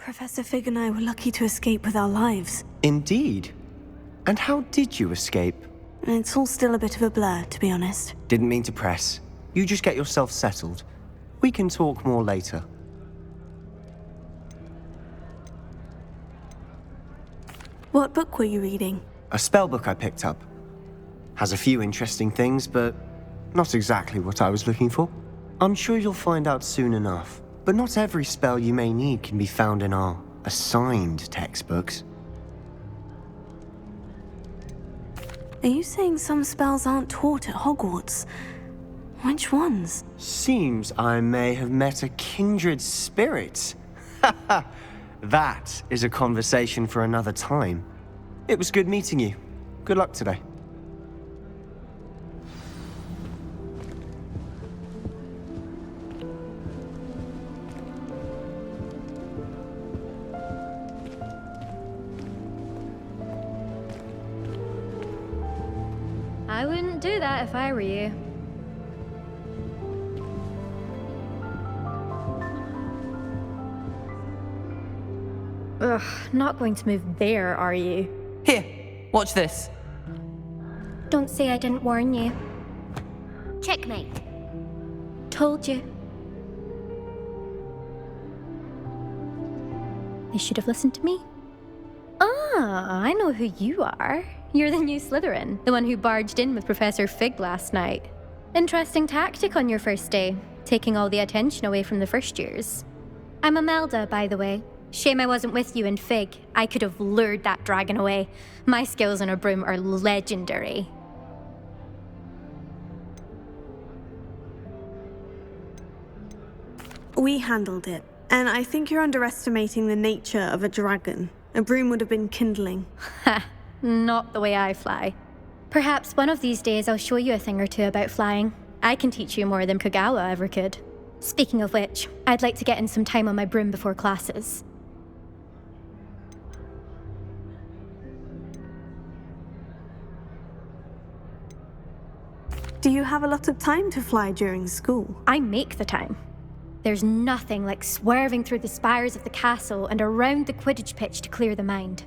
Professor Fig and I were lucky to escape with our lives. Indeed. And how did you escape? It's all still a bit of a blur, to be honest. Didn't mean to press. You just get yourself settled. We can talk more later. What book were you reading? A spell book I picked up. Has a few interesting things, but not exactly what I was looking for. I'm sure you'll find out soon enough. But not every spell you may need can be found in our assigned textbooks. Are you saying some spells aren't taught at Hogwarts? Which ones? Seems I may have met a kindred spirit. That is a conversation for another time. It was good meeting you. Good luck today. I wouldn't do that if I were you. Ugh, not going to move there, are you? Here, watch this. Don't say I didn't warn you. Checkmate. Told you. They should have listened to me. Ah, I know who you are. You're the new Slytherin, the one who barged in with Professor Fig last night. Interesting tactic on your first day, taking all the attention away from the first years. I'm Imelda, by the way. Shame I wasn't with you in Fig. I could have lured that dragon away. My skills on a broom are legendary. We handled it, and I think you're underestimating the nature of a dragon. A broom would have been kindling. Ha, not the way I fly. Perhaps one of these days I'll show you a thing or two about flying. I can teach you more than Kagawa ever could. Speaking of which, I'd like to get in some time on my broom before classes. Do you have a lot of time to fly during school? I make the time. There's nothing like swerving through the spires of the castle and around the Quidditch pitch to clear the mind.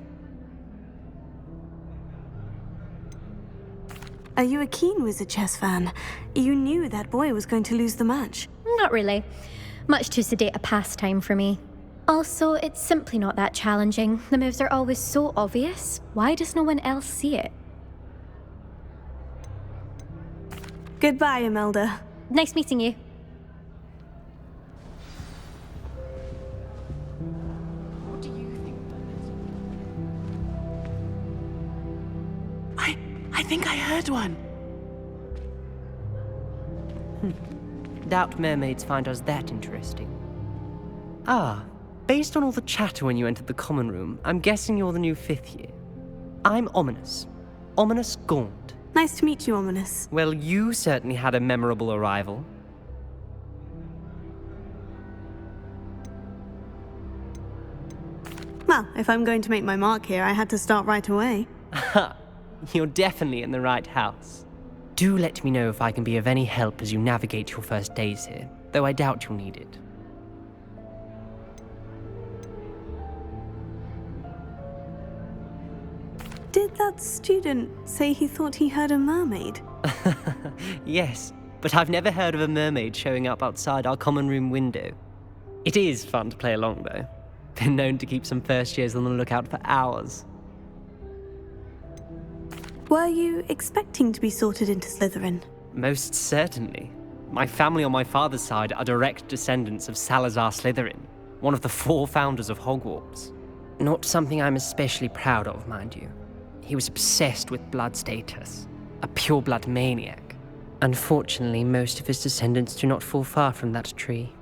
Are you a keen Wizard chess fan? You knew that boy was going to lose the match. Not really. Much too sedate a pastime for me. Also, it's simply not that challenging. The moves are always so obvious. Why does no one else see it? Goodbye, Imelda. Nice meeting you. What do you think? I think I heard one. Doubt mermaids find us that interesting. Ah, based on all the chatter when you entered the common room, I'm guessing you're the new 5th year. I'm Ominous. Ominous Gaunt. Nice to meet you, Ominous. Well, you certainly had a memorable arrival. Well, if I'm going to make my mark here, I had to start right away. Ha! You're definitely in the right house. Do let me know if I can be of any help as you navigate your first days here, though I doubt you'll need it. Did that student say he thought he heard a mermaid? Yes, but I've never heard of a mermaid showing up outside our common room window. It is fun to play along, though. Been known to keep some first years on the lookout for hours. Were you expecting to be sorted into Slytherin? Most certainly. My family on my father's side are direct descendants of Salazar Slytherin, one of the 4 founders of Hogwarts. Not something I'm especially proud of, mind you. He was obsessed with blood status, a pure-blood maniac. Unfortunately, most of his descendants do not fall far from that tree.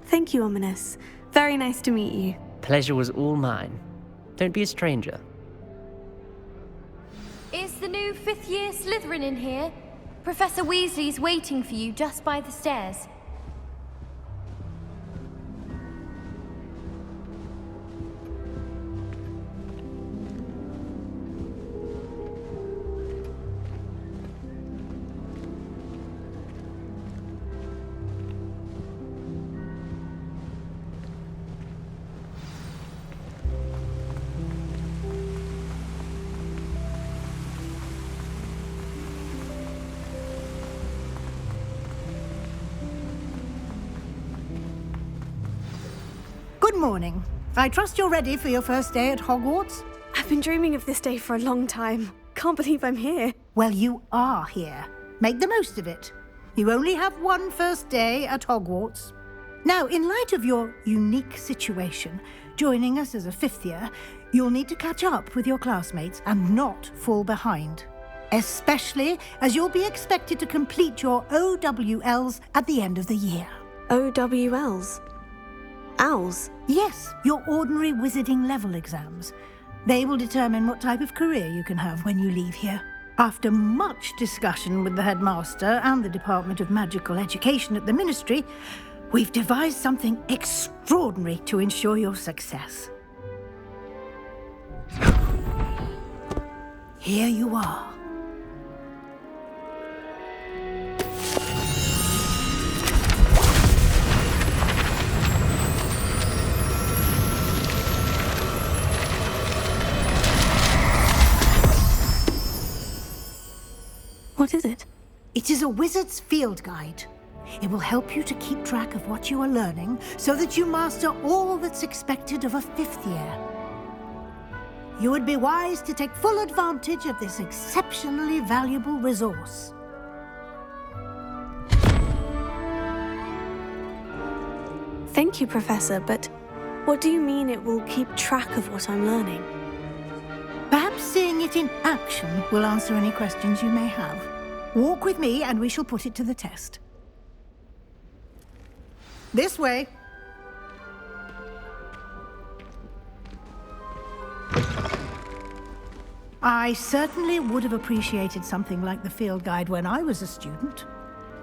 Thank you, Ominous. Very nice to meet you. Pleasure was all mine. Don't be a stranger. Is the new 5th year Slytherin in here? Professor Weasley's waiting for you just by the stairs. Good morning. I trust you're ready for your first day at Hogwarts? I've been dreaming of this day for a long time. Can't believe I'm here. Well, you are here. Make the most of it. You only have one first day at Hogwarts. Now, in light of your unique situation, joining us as a fifth year, you'll need to catch up with your classmates and not fall behind. Especially as you'll be expected to complete your OWLs at the end of the year. OWLs? Owls? Yes, your ordinary wizarding level exams. They will determine what type of career you can have when you leave here. After much discussion with the headmaster and the Department of Magical Education at the Ministry, we've devised something extraordinary to ensure your success. Here you are. What is it? It is a wizard's field guide. It will help you to keep track of what you are learning so that you master all that's expected of a fifth year. You would be wise to take full advantage of this exceptionally valuable resource. Thank you, Professor, but what do you mean it will keep track of what I'm learning? Perhaps seeing it in action will answer any questions you may have. Walk with me and we shall put it to the test. This way. I certainly would have appreciated something like the field guide when I was a student.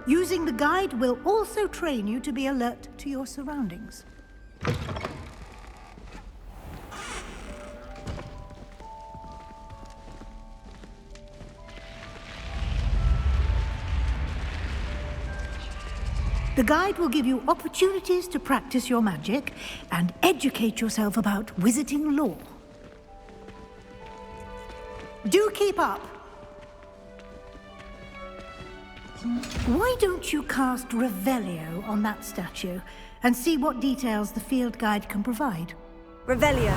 Using the guide will also train you to be alert to your surroundings. The guide will give you opportunities to practice your magic and educate yourself about wizarding lore. Do keep up! Why don't you cast Revelio on that statue and see what details the field guide can provide? Revelio.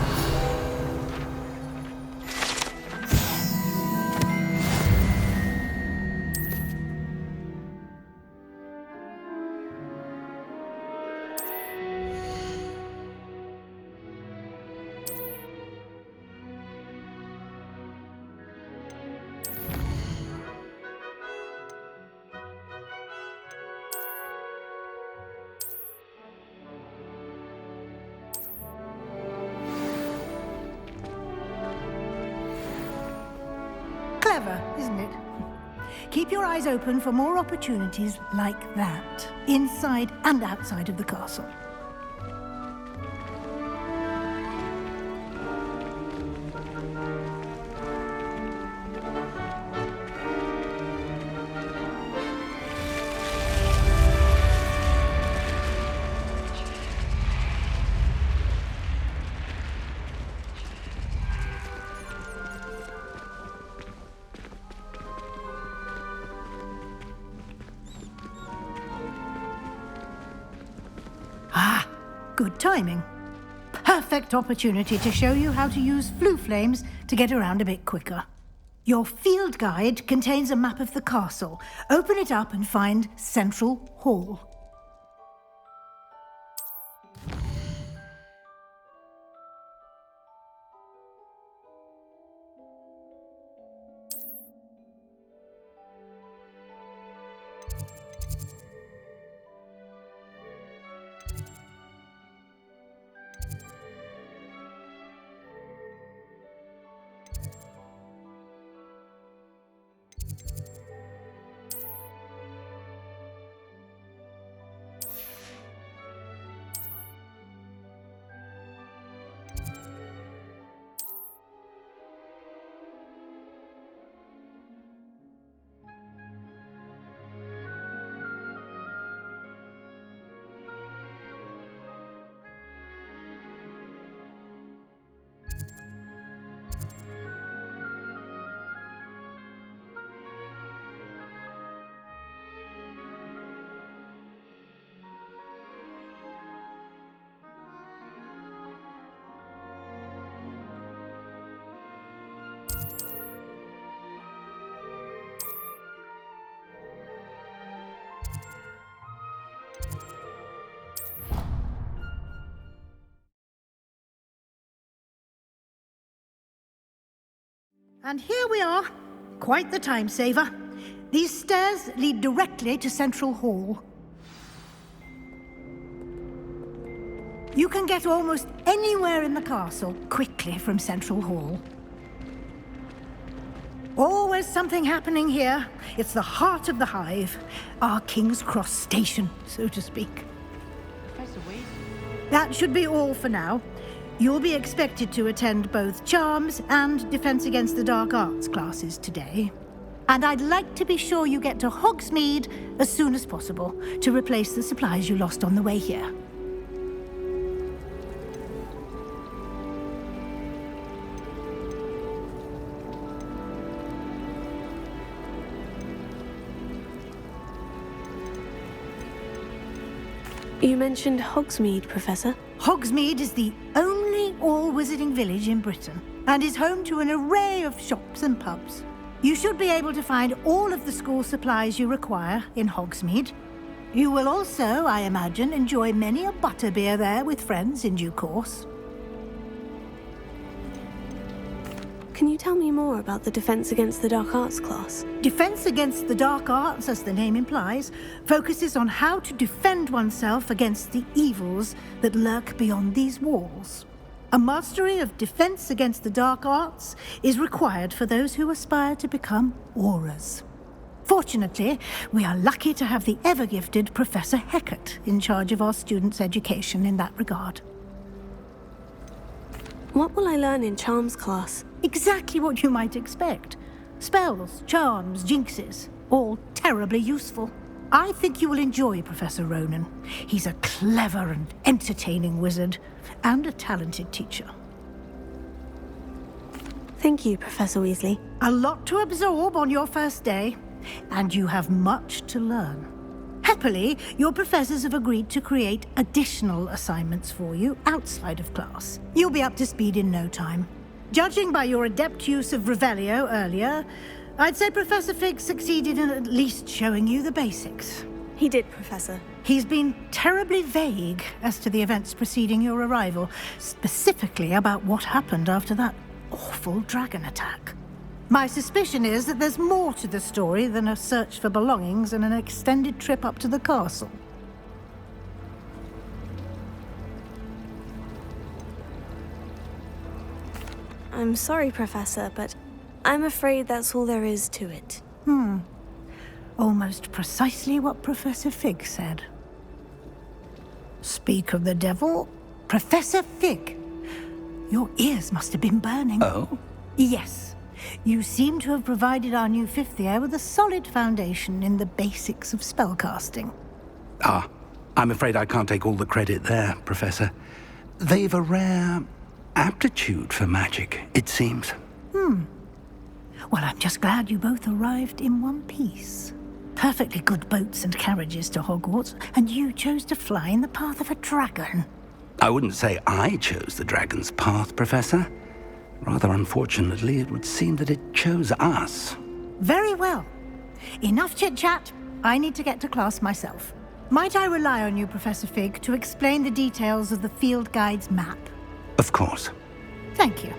Clever, isn't it? Keep your eyes open for more opportunities like that, inside and outside of the castle. Good timing. Perfect opportunity to show you how to use flue flames to get around a bit quicker. Your field guide contains a map of the castle. Open it up and find Central Hall. And here we are. Quite the time saver. These stairs lead directly to Central Hall. You can get almost anywhere in the castle quickly from Central Hall. Always something happening here. It's the heart of the hive. Our King's Cross station, so to speak. That should be all for now. You'll be expected to attend both Charms and Defense Against the Dark Arts classes today. And I'd like to be sure you get to Hogsmeade as soon as possible to replace the supplies you lost on the way here. You mentioned Hogsmeade, Professor. Hogsmeade is the only all-wizarding village in Britain and is home to an array of shops and pubs. You should be able to find all of the school supplies you require in Hogsmeade. You will also, I imagine, enjoy many a butterbeer there with friends in due course. Can you tell me more about the Defense Against the Dark Arts class? Defense Against the Dark Arts, as the name implies, focuses on how to defend oneself against the evils that lurk beyond these walls. A mastery of Defense Against the Dark Arts is required for those who aspire to become Aurors. Fortunately, we are lucky to have the ever-gifted Professor Hecat in charge of our students' education in that regard. What will I learn in Charms class? Exactly what you might expect. Spells, charms, jinxes, all terribly useful. I think you will enjoy Professor Ronan. He's a clever and entertaining wizard, and a talented teacher. Thank you, Professor Weasley. A lot to absorb on your first day, and you have much to learn. Happily, your professors have agreed to create additional assignments for you outside of class. You'll be up to speed in no time. Judging by your adept use of Revelio earlier, I'd say Professor Fig succeeded in at least showing you the basics. He did, Professor. He's been terribly vague as to the events preceding your arrival, specifically about what happened after that awful dragon attack. My suspicion is that there's more to the story than a search for belongings and an extended trip up to the castle. I'm sorry, Professor, but I'm afraid that's all there is to it. Almost precisely what Professor Fig said. Speak of the devil, Professor Fig. Your ears must have been burning. Oh? Yes. You seem to have provided our new fifth year with a solid foundation in the basics of spellcasting. Ah, I'm afraid I can't take all the credit there, Professor. They've a rare aptitude for magic, it seems. Well, I'm just glad you both arrived in one piece. Perfectly good boats and carriages to Hogwarts, and you chose to fly in the path of a dragon. I wouldn't say I chose the dragon's path, Professor. Rather unfortunately, it would seem that it chose us. Very well. Enough chit-chat. I need to get to class myself. Might I rely on you, Professor Fig, to explain the details of the field guide's map? Of course. Thank you.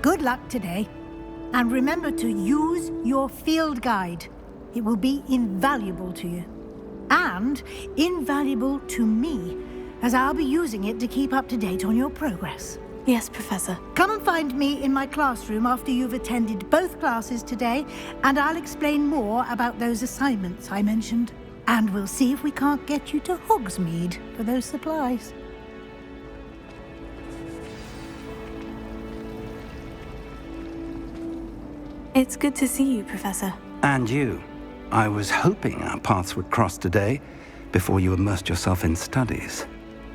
Good luck today. And remember to use your field guide. It will be invaluable to you. And invaluable to me, as I'll be using it to keep up to date on your progress. Yes, Professor. Come and find me in my classroom after you've attended both classes today, and I'll explain more about those assignments I mentioned. And we'll see if we can't get you to Hogsmeade for those supplies. It's good to see you, Professor. And you. I was hoping our paths would cross today, before you immersed yourself in studies.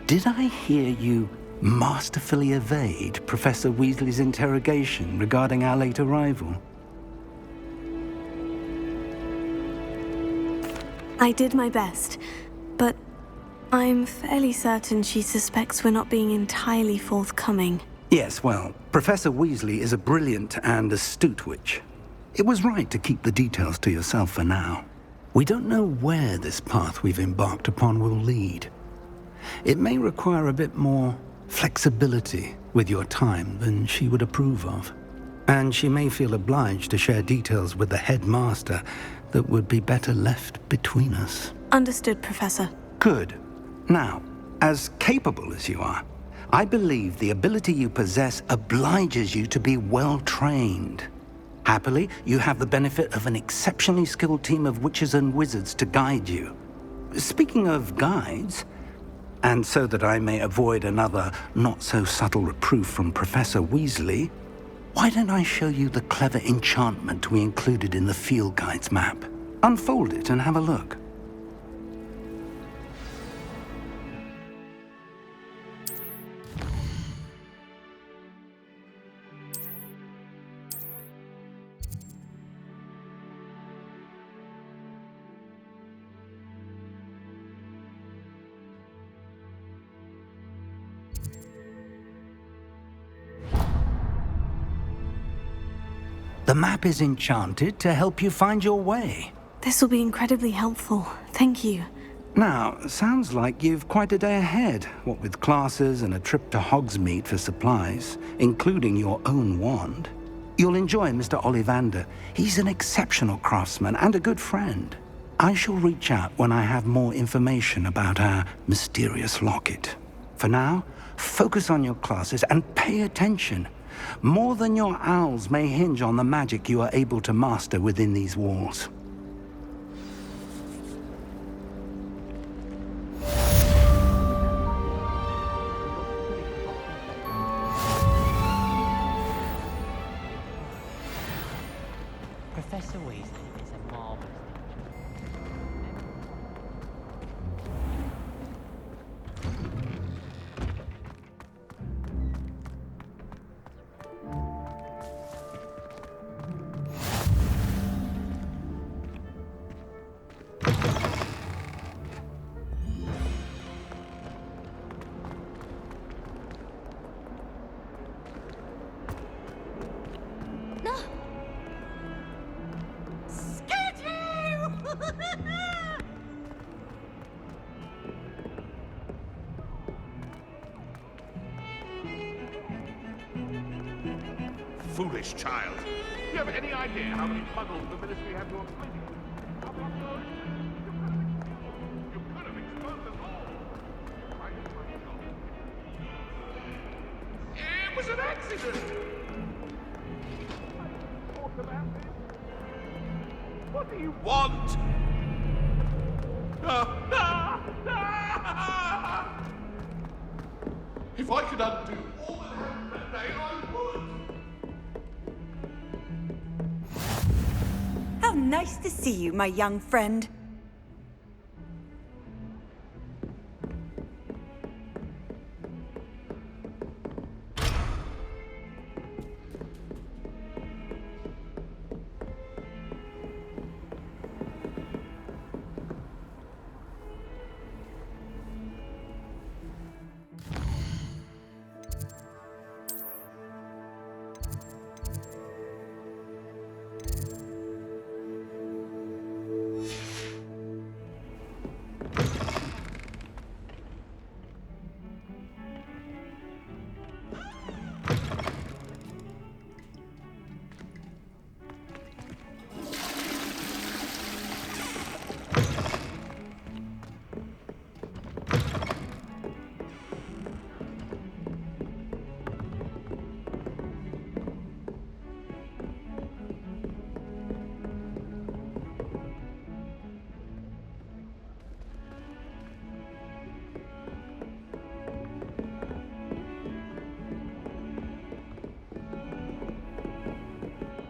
Did I hear you masterfully evade Professor Weasley's interrogation regarding our late arrival? I did my best, but I'm fairly certain she suspects we're not being entirely forthcoming. Yes, well, Professor Weasley is a brilliant and astute witch. It was right to keep the details to yourself for now. We don't know where this path we've embarked upon will lead. It may require a bit more flexibility with your time than she would approve of. And she may feel obliged to share details with the headmaster that would be better left between us. Understood, Professor. Good. Now, as capable as you are, I believe the ability you possess obliges you to be well trained. Happily, you have the benefit of an exceptionally skilled team of witches and wizards to guide you. Speaking of guides, and so that I may avoid another not-so-subtle reproof from Professor Weasley, why don't I show you the clever enchantment we included in the field guide's map? Unfold it and have a look. The map is enchanted to help you find your way. This will be incredibly helpful. Thank you. Now, sounds like you've quite a day ahead, what with classes and a trip to Hogsmeade for supplies, including your own wand. You'll enjoy Mr. Ollivander. He's an exceptional craftsman and a good friend. I shall reach out when I have more information about our mysterious locket. For now, focus on your classes and pay attention. More than your owls may hinge on the magic you are able to master within these walls. Professor Weasley is a marvelous Foolish child. Do you have any idea how many muggles the Ministry have to acquit? You could have exposed them all. I did my job. It was an accident. Talk about this. What do you want? If I could undo all that happened that day, I would. How nice to see you, my young friend.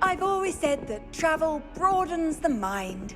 I've always said that travel broadens the mind.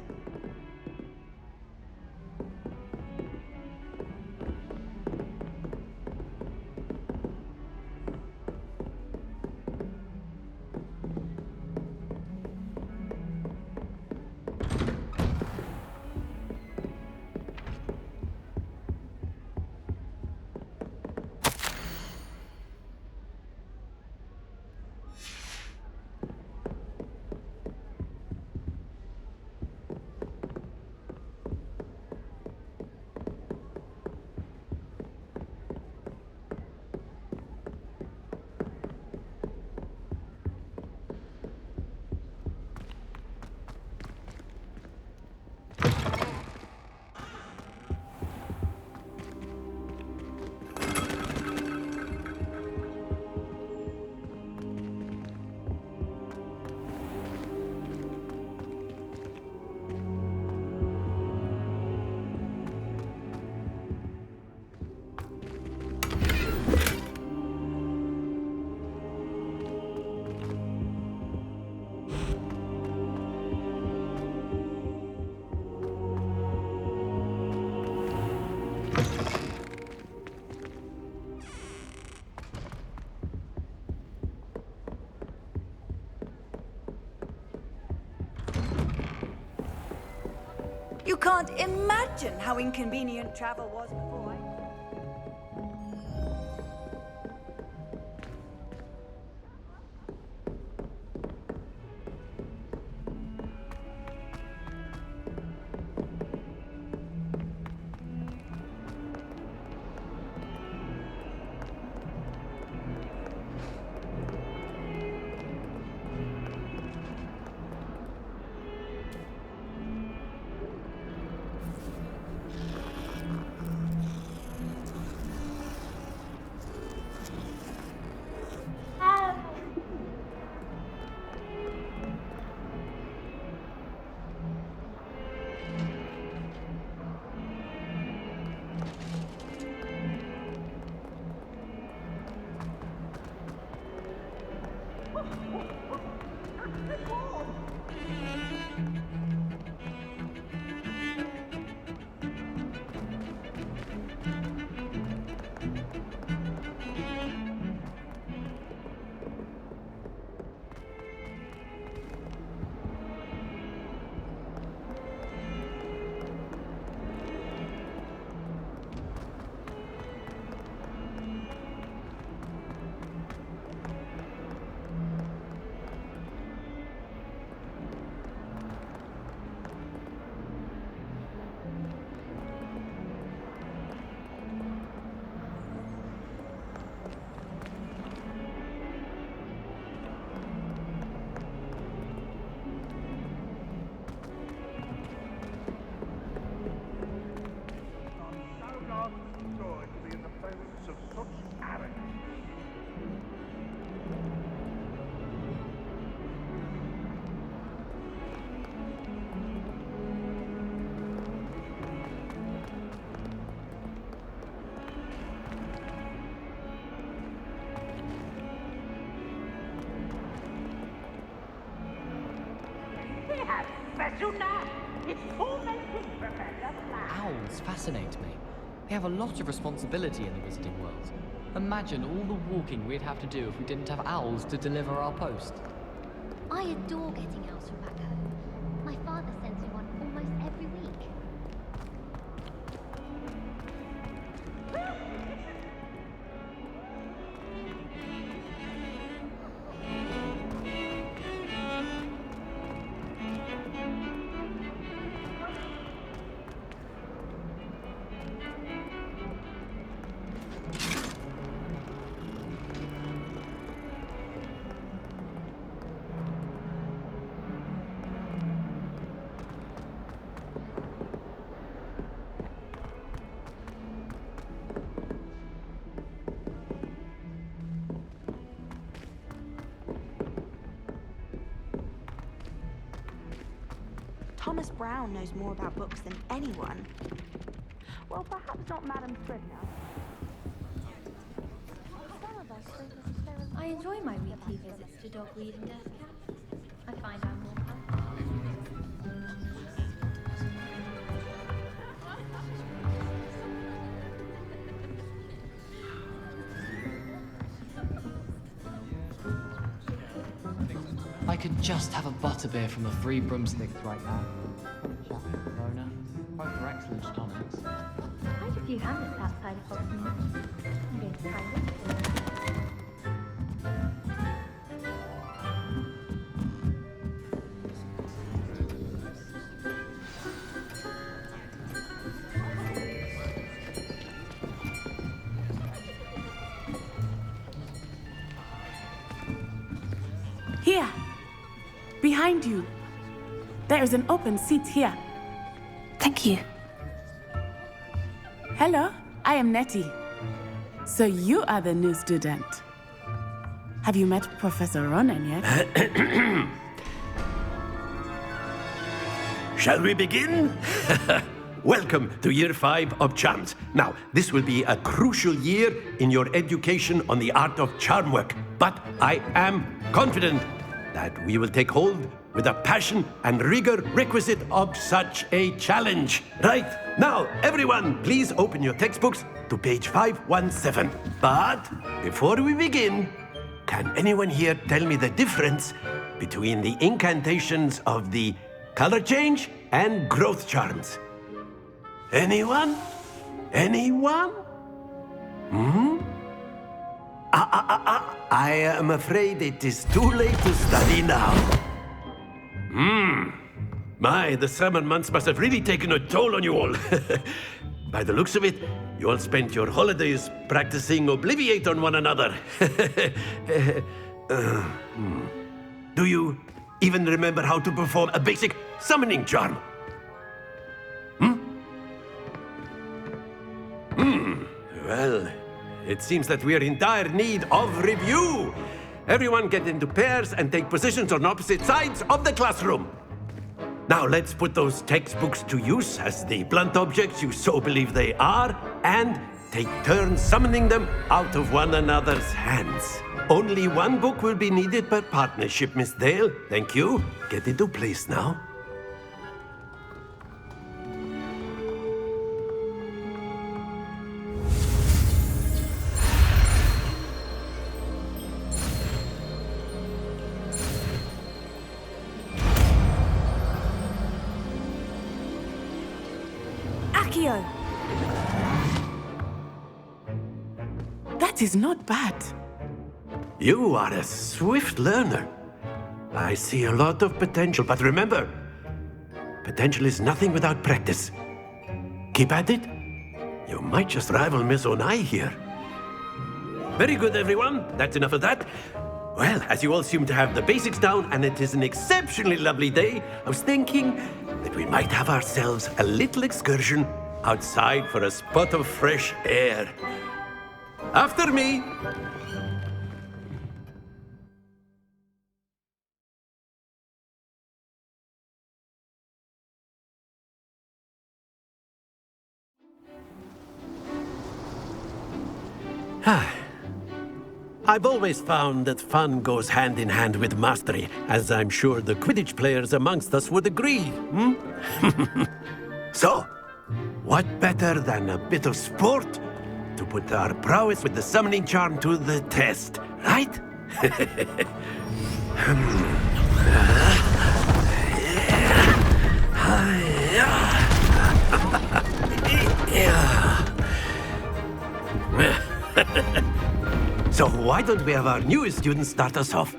can't imagine how inconvenient travel was before. Owls fascinate me. They have a lot of responsibility in the wizarding world. Imagine all the walking we'd have to do if we didn't have owls to deliver our post. I adore getting owls from back home. My father sends me one almost every week. Thomas Brown knows more about books than anyone. Well, perhaps not Madame Scribner. I enjoy my weekly visits to Dogweed and Death Cat. I find I'm more comfortable. I could just have a butterbeer from the Three Broomsticks right now. Chat with Corona. Both are excellent tonics. Quite a few hamlets outside of Hogsmeade. I'm going to try this. Here. Behind you. There is an open seat here. Thank you. Hello, I am Nettie. So you are the new student. Have you met Professor Ronan yet? Shall we begin? Welcome to Year 5 of Charms. Now, this will be a crucial year in your education on the art of charm work, but I am confident that we will take hold with the passion and rigor requisite of such a challenge. Right, now, everyone, please open your textbooks to page 517. But before we begin, can anyone here tell me the difference between the incantations of the color change and growth charms? Anyone? Anyone? Hmm? I am afraid it is too late to study now. The summer months must have really taken a toll on you all. By the looks of it, you all spent your holidays practicing Obliviate on one another. Do you even remember how to perform a basic summoning charm? Well, it seems that we are in dire need of review. Everyone get into pairs and take positions on opposite sides of the classroom. Now let's put those textbooks to use as the blunt objects you so believe they are, and take turns summoning them out of one another's hands. Only one book will be needed per partnership, Miss Dale. Thank you. Get into place now. Accio! That is not bad. You are a swift learner. I see a lot of potential, but remember, potential is nothing without practice. Keep at it. You might just rival Miss Onai here. Very good, everyone. That's enough of that. Well, as you all seem to have the basics down, and it is an exceptionally lovely day, I was thinking that we might have ourselves a little excursion outside for a spot of fresh air. After me. I've always found that fun goes hand in hand with mastery, as I'm sure the Quidditch players amongst us would agree, So, what better than a bit of sport to put our prowess with the summoning charm to the test, right? So why don't we have our newest student start us off?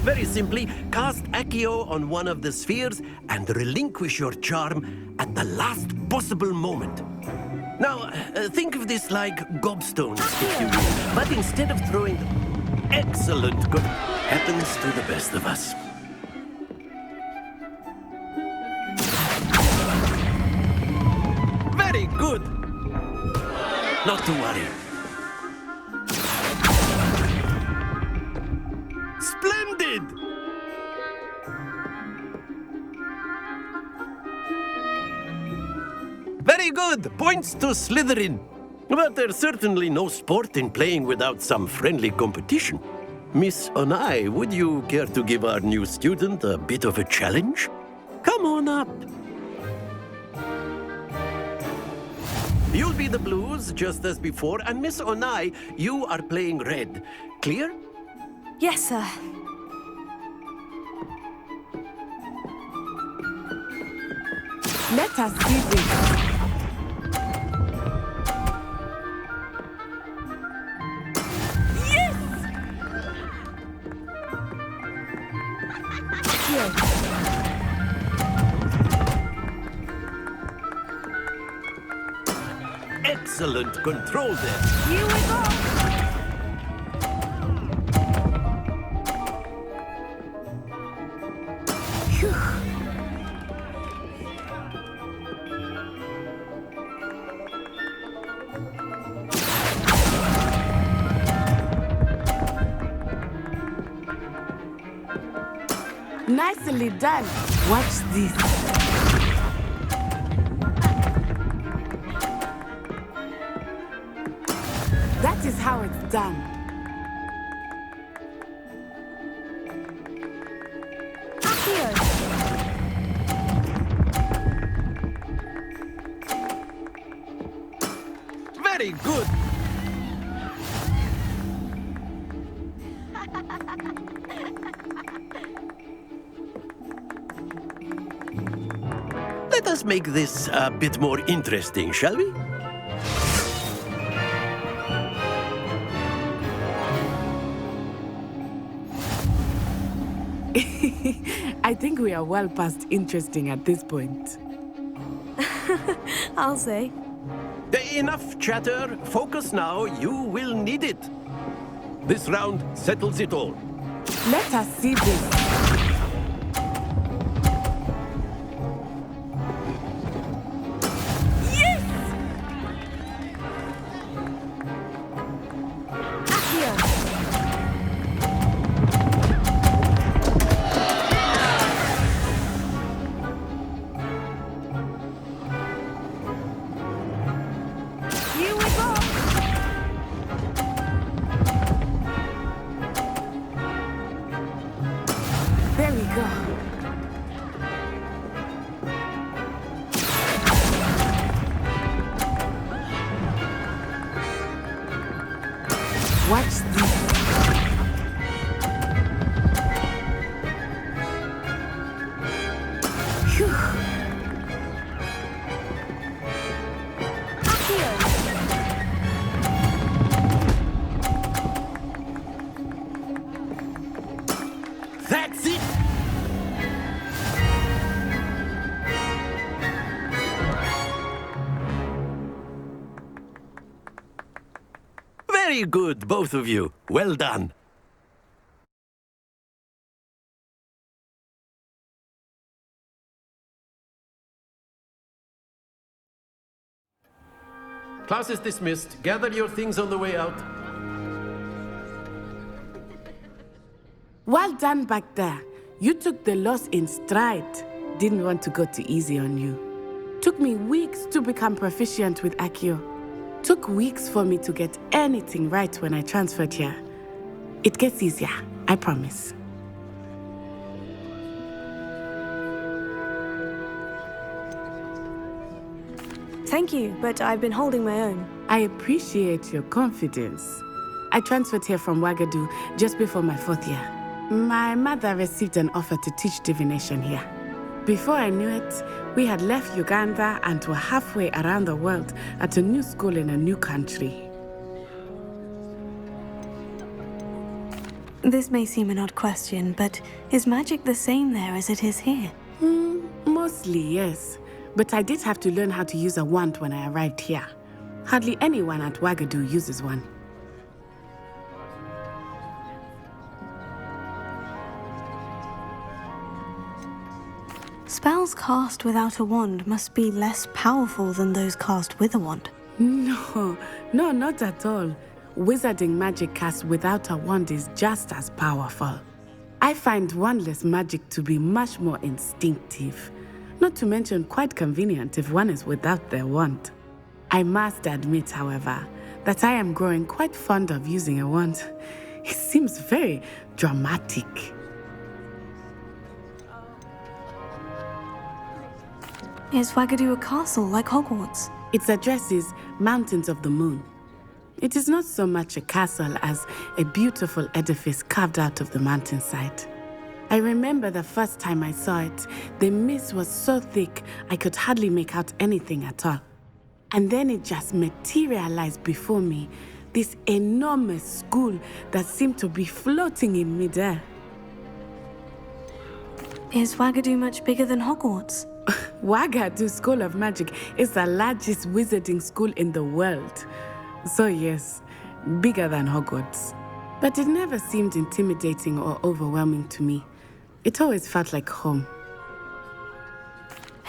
Very simply, cast Accio on one of the spheres and relinquish your charm at the last possible moment. Now, think of this like gobstones, if you will. But instead of throwing them, excellent, good happens to the best of us. Very good. Not to worry. Splendid! Very good. Points to Slytherin. But there's certainly no sport in playing without some friendly competition. Miss Onai, would you care to give our new student a bit of a challenge? Come on up. You'll be the blues, just as before, and Miss Onai, you are playing red. Clear? Yes, sir. Let us see this. Excellent control there. Here we go! Nicely done. Watch this. That is how it's done. Very good. us make this a bit more interesting, shall we? I think we are well past interesting at this point. I'll say. Enough chatter. Focus now. You will need it. This round settles it all. Let us see this. Watch this. Phew. That's it! Very good, both of you. Well done. Class is dismissed. Gather your things on the way out. Well done back there. You took the loss in stride. Didn't want to go too easy on you. Took me weeks to become proficient with Accio. Took weeks for me to get anything right when I transferred here. It gets easier, I promise. Thank you, but I've been holding my own. I appreciate your confidence. I transferred here from Wagadu just before my 4th year. My mother received an offer to teach divination here. Before I knew it, we had left Uganda and were halfway around the world at a new school in a new country. This may seem an odd question, but is magic the same there as it is here? Mostly, yes. But I did have to learn how to use a wand when I arrived here. Hardly anyone at Wagadu uses one. Spells cast without a wand must be less powerful than those cast with a wand. No, not at all. Wizarding magic cast without a wand is just as powerful. I find wandless magic to be much more instinctive. Not to mention quite convenient if one is without their wand. I must admit, however, that I am growing quite fond of using a wand. It seems very dramatic. Is Wagadu a castle like Hogwarts? Its address is Mountains of the Moon. It is not so much a castle as a beautiful edifice carved out of the mountainside. I remember the first time I saw it, the mist was so thick I could hardly make out anything at all. And then it just materialized before me, this enormous school that seemed to be floating in midair. Is Wagadu much bigger than Hogwarts? Wagadu School of Magic is the largest wizarding school in the world. So yes, bigger than Hogwarts. But it never seemed intimidating or overwhelming to me. It always felt like home.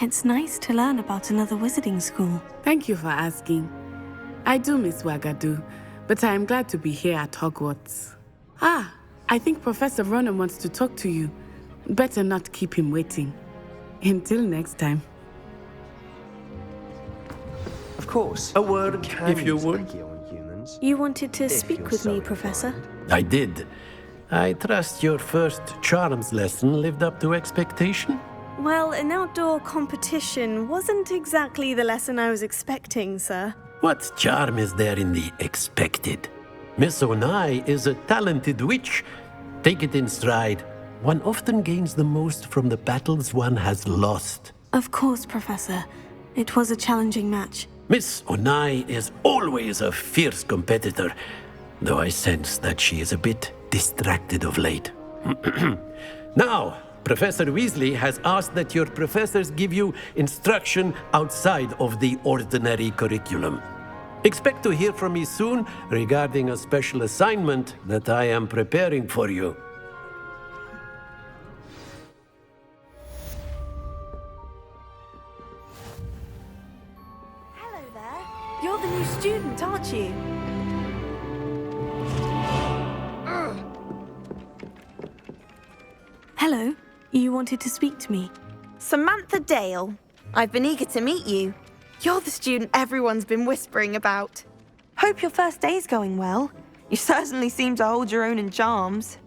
It's nice to learn about another wizarding school. Thank you for asking. I do miss Wagadu, but I am glad to be here at Hogwarts. I think Professor Ronan wants to talk to you. Better not keep him waiting. Until next time. Of course. A word, if you would. Humans. You wanted to speak with me, Professor? I did. I trust your first charms lesson lived up to expectation? Well, an outdoor competition wasn't exactly the lesson I was expecting, sir. What charm is there in the expected? Miss Onai is a talented witch. Take it in stride. One often gains the most from the battles one has lost. Of course, Professor. It was a challenging match. Miss Onai is always a fierce competitor, though I sense that she is a bit distracted of late. Now, Professor Weasley has asked that your professors give you instruction outside of the ordinary curriculum. Expect to hear from me soon regarding a special assignment that I am preparing for you. Hello there. You're the new student, aren't you? Hello. You wanted to speak to me. Samantha Dale. I've been eager to meet you. You're the student everyone's been whispering about. Hope your first day's going well. You certainly seem to hold your own in charms.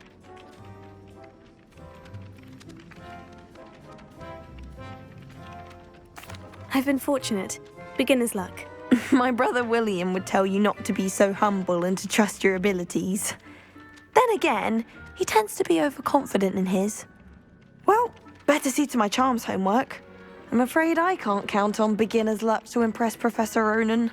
I've been fortunate. Beginner's luck. My brother William would tell you not to be so humble and to trust your abilities. Then again, he tends to be overconfident in his. Well, better see to my charms homework. I'm afraid I can't count on beginner's luck to impress Professor Ronan.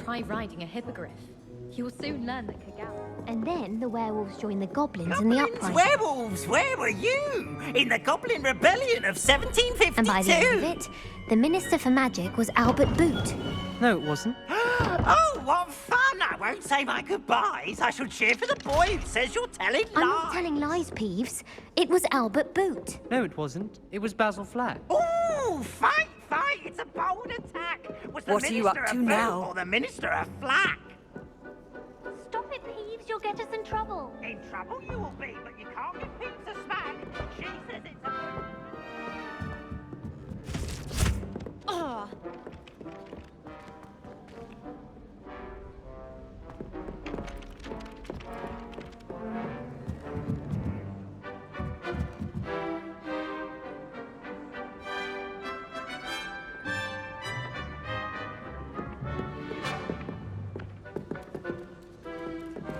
Try riding a hippogriff. You'll soon learn the Kagao. And then the werewolves join the goblins in the uprising. Werewolves, where were you? In the Goblin Rebellion of 1752? And by the end of it, the Minister for Magic was Albert Boot. No, it wasn't. Oh, what fun! I won't say my goodbyes. I shall cheer for the boy who says you're telling lies. I'm not telling lies, Peeves. It was Albert Boot. No, it wasn't. It was Basil Flack. Ooh, fight! It's a bold attack. Was the What are you Minister up to of now? Boot or the Minister of Flack? Stop it, Peeves. You'll get us in trouble. In trouble you will be, but you can't give Peeves a smack. She says it's a... Ah!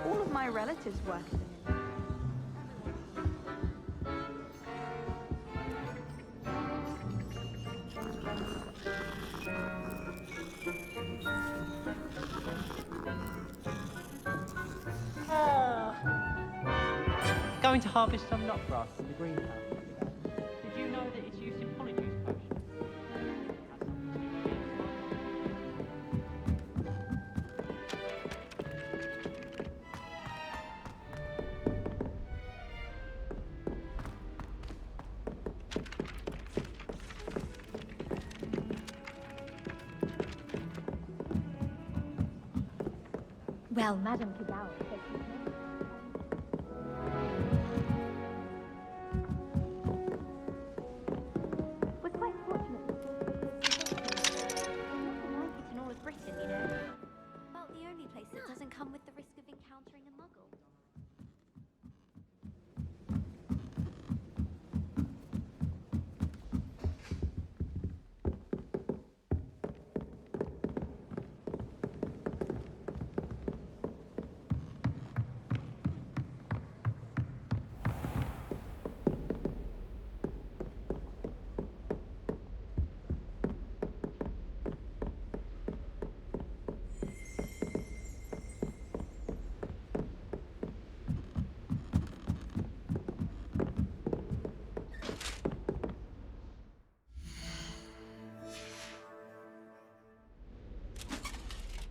All of my relatives work in the Going to harvest some knotgrass in the greenhouse. Did you know that it's used in polyjuice potions? Well, Madame Kagao takes his name. We're quite fortunate. Like it in all of Britain, you know. Well, the only place that doesn't come with the risk of encountering a muggle.